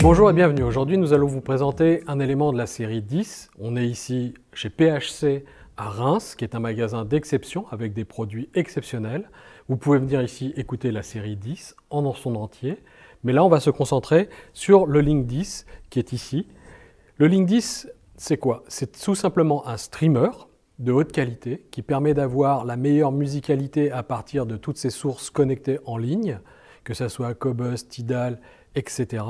Bonjour et bienvenue. Aujourd'hui, nous allons vous présenter un élément de la série 10. On est ici chez PHC à Reims, qui est un magasin d'exception avec des produits exceptionnels. Vous pouvez venir ici écouter la série 10 en son entier. Mais là, on va se concentrer sur le Link 10 qui est ici. Le Link 10, c'est quoi? C'est tout simplement un streamer de haute qualité qui permet d'avoir la meilleure musicalité à partir de toutes ces sources connectées en ligne, que ce soit Qobuz, Tidal, etc.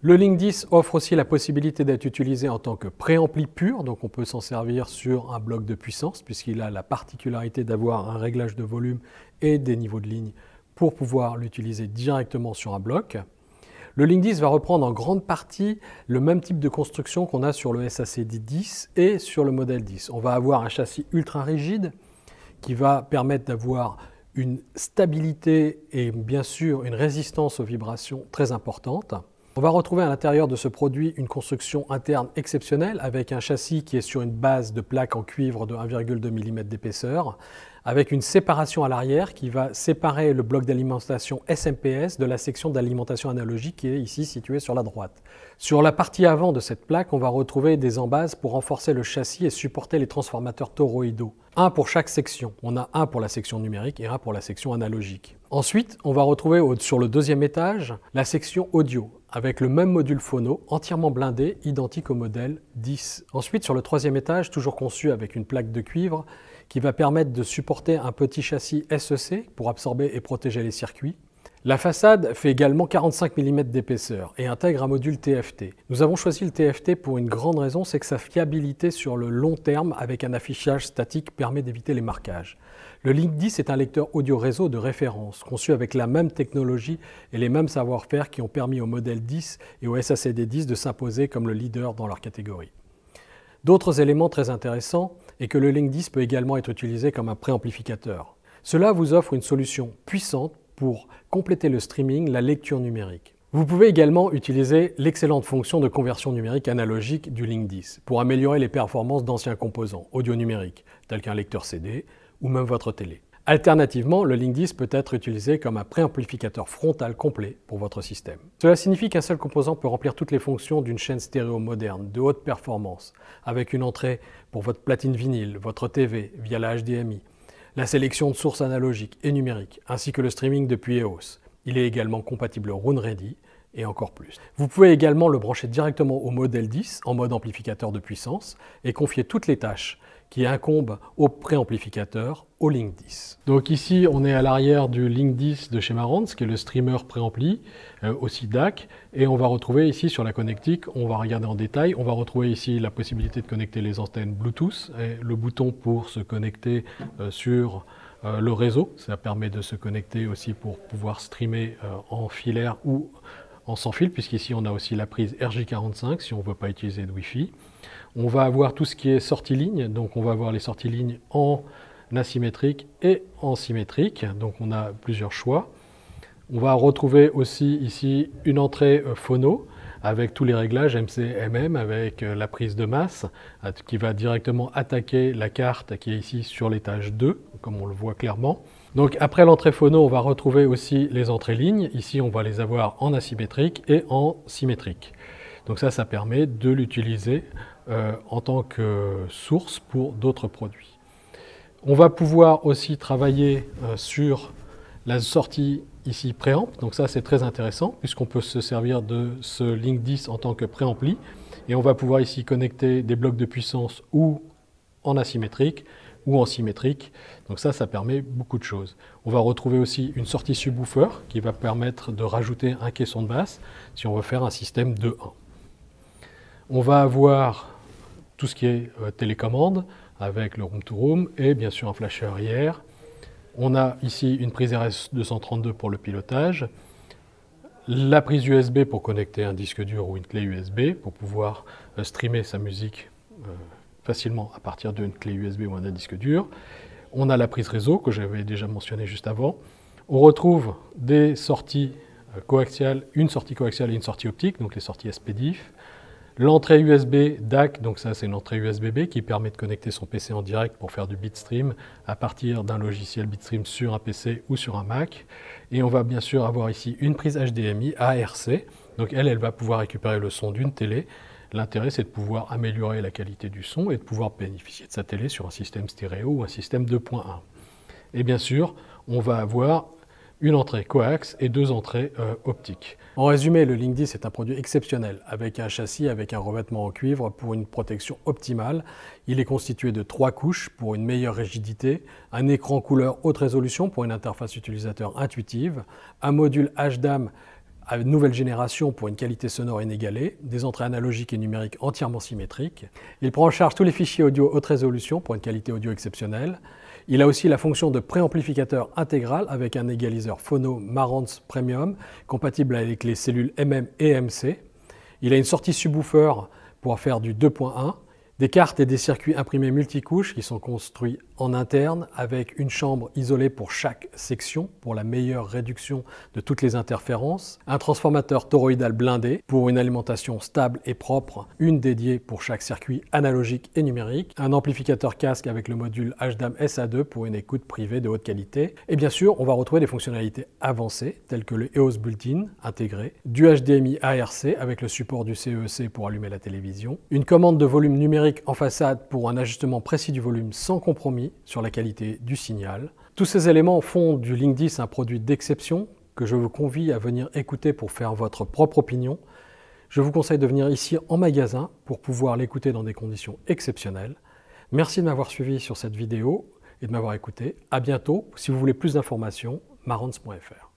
Le Link 10 offre aussi la possibilité d'être utilisé en tant que préampli pur, donc on peut s'en servir sur un bloc de puissance puisqu'il a la particularité d'avoir un réglage de volume et des niveaux de ligne pour pouvoir l'utiliser directement sur un bloc. Le Link 10 va reprendre en grande partie le même type de construction qu'on a sur le SACD10 et sur le modèle 10. On va avoir un châssis ultra rigide qui va permettre d'avoir une stabilité et bien sûr une résistance aux vibrations très importante. On va retrouver à l'intérieur de ce produit une construction interne exceptionnelle avec un châssis qui est sur une base de plaque en cuivre de 1,2 mm d'épaisseur, avec une séparation à l'arrière qui va séparer le bloc d'alimentation SMPS de la section d'alimentation analogique qui est ici située sur la droite. Sur la partie avant de cette plaque, on va retrouver des embases pour renforcer le châssis et supporter les transformateurs toroïdaux. Un pour chaque section. On a un pour la section numérique et un pour la section analogique. Ensuite, on va retrouver sur le deuxième étage la section audio, avec le même module phono, entièrement blindé, identique au modèle 10. Ensuite, sur le troisième étage, toujours conçu avec une plaque de cuivre, qui va permettre de supporter un petit châssis SEC pour absorber et protéger les circuits. La façade fait également 45 mm d'épaisseur et intègre un module TFT. Nous avons choisi le TFT pour une grande raison, c'est que sa fiabilité sur le long terme avec un affichage statique permet d'éviter les marquages. Le Link 10 est un lecteur audio réseau de référence, conçu avec la même technologie et les mêmes savoir-faire qui ont permis au modèle 10 et au SACD10 de s'imposer comme le leader dans leur catégorie. D'autres éléments très intéressants est que le Link 10 peut également être utilisé comme un préamplificateur. Cela vous offre une solution puissante pour compléter le streaming, la lecture numérique. Vous pouvez également utiliser l'excellente fonction de conversion numérique analogique du Link 10 pour améliorer les performances d'anciens composants audio numériques, tels qu'un lecteur CD ou même votre télé. Alternativement, le Link 10 peut être utilisé comme un préamplificateur frontal complet pour votre système. Cela signifie qu'un seul composant peut remplir toutes les fonctions d'une chaîne stéréo moderne, de haute performance, avec une entrée pour votre platine vinyle, votre TV via la HDMI, la sélection de sources analogiques et numériques, ainsi que le streaming depuis EOS. Il est également compatible Roon Ready et encore plus. Vous pouvez également le brancher directement au modèle 10 en mode amplificateur de puissance et confier toutes les tâches qui incombent au préamplificateur au Link 10. Donc ici, on est à l'arrière du Link 10 de chez Marantz, qui est le streamer préampli, aussi DAC, et on va retrouver ici sur la connectique, on va regarder en détail, on va retrouver ici la possibilité de connecter les antennes Bluetooth, et le bouton pour se connecter sur le réseau, ça permet de se connecter aussi pour pouvoir streamer en filaire ou en sans fil, puisqu'ici on a aussi la prise RJ45 si on ne veut pas utiliser de Wi-Fi. On va avoir tout ce qui est sortie ligne, donc on va avoir les sorties lignes en asymétrique et en symétrique, donc on a plusieurs choix. On va retrouver aussi ici une entrée phono avec tous les réglages MC/MM avec la prise de masse qui va directement attaquer la carte qui est ici sur l'étage 2, comme on le voit clairement. Donc après l'entrée phono, on va retrouver aussi les entrées lignes. Ici, on va les avoir en asymétrique et en symétrique. Donc ça permet de l'utiliser en tant que source pour d'autres produits. On va pouvoir aussi travailler sur la sortie ici préamp. Donc ça, c'est très intéressant puisqu'on peut se servir de ce Link 10 en tant que préampli. Et on va pouvoir ici connecter des blocs de puissance ou en asymétrique ou en symétrique. Donc ça permet beaucoup de choses. On va retrouver aussi une sortie subwoofer qui va permettre de rajouter un caisson de basse si on veut faire un système 2-1. On va avoir tout ce qui est télécommande avec le room-to-room et bien sûr un flasher arrière. On a ici une prise RS232 pour le pilotage, la prise USB pour connecter un disque dur ou une clé USB pour pouvoir streamer sa musique facilement à partir d'une clé USB ou d'un disque dur. On a la prise réseau que j'avais déjà mentionné juste avant. On retrouve des sorties coaxiales, une sortie coaxiale et une sortie optique, donc les sorties SPDIF. L'entrée USB DAC, donc ça c'est une entrée USB-B qui permet de connecter son PC en direct pour faire du bitstream à partir d'un logiciel bitstream sur un PC ou sur un Mac. Et on va bien sûr avoir ici une prise HDMI ARC, Donc elle va pouvoir récupérer le son d'une télé. L'intérêt, c'est de pouvoir améliorer la qualité du son et de pouvoir bénéficier de sa télé sur un système stéréo ou un système 2.1. Et bien sûr, on va avoir une entrée coax et deux entrées optiques. En résumé, le Link 10 est un produit exceptionnel, avec un châssis avec un revêtement en cuivre pour une protection optimale. Il est constitué de 3 couches pour une meilleure rigidité, un écran couleur haute résolution pour une interface utilisateur intuitive, un module HDAM à nouvelle génération pour une qualité sonore inégalée, des entrées analogiques et numériques entièrement symétriques. Il prend en charge tous les fichiers audio haute résolution pour une qualité audio exceptionnelle. Il a aussi la fonction de préamplificateur intégral avec un égaliseur phono Marantz Premium compatible avec les cellules MM et MC. Il a une sortie subwoofer pour faire du 2.1, des cartes et des circuits imprimés multicouches qui sont construits en interne avec une chambre isolée pour chaque section pour la meilleure réduction de toutes les interférences, un transformateur toroïdal blindé pour une alimentation stable et propre, une dédiée pour chaque circuit analogique et numérique, un amplificateur casque avec le module HDAM SA2 pour une écoute privée de haute qualité, et bien sûr on va retrouver des fonctionnalités avancées telles que le EOS Built-in intégré, du HDMI ARC avec le support du CEC pour allumer la télévision, une commande de volume numérique en façade pour un ajustement précis du volume sans compromis sur la qualité du signal. Tous ces éléments font du Link 10 un produit d'exception que je vous convie à venir écouter pour faire votre propre opinion. Je vous conseille de venir ici en magasin pour pouvoir l'écouter dans des conditions exceptionnelles. Merci de m'avoir suivi sur cette vidéo et de m'avoir écouté. À bientôt. Si vous voulez plus d'informations, marantz.fr.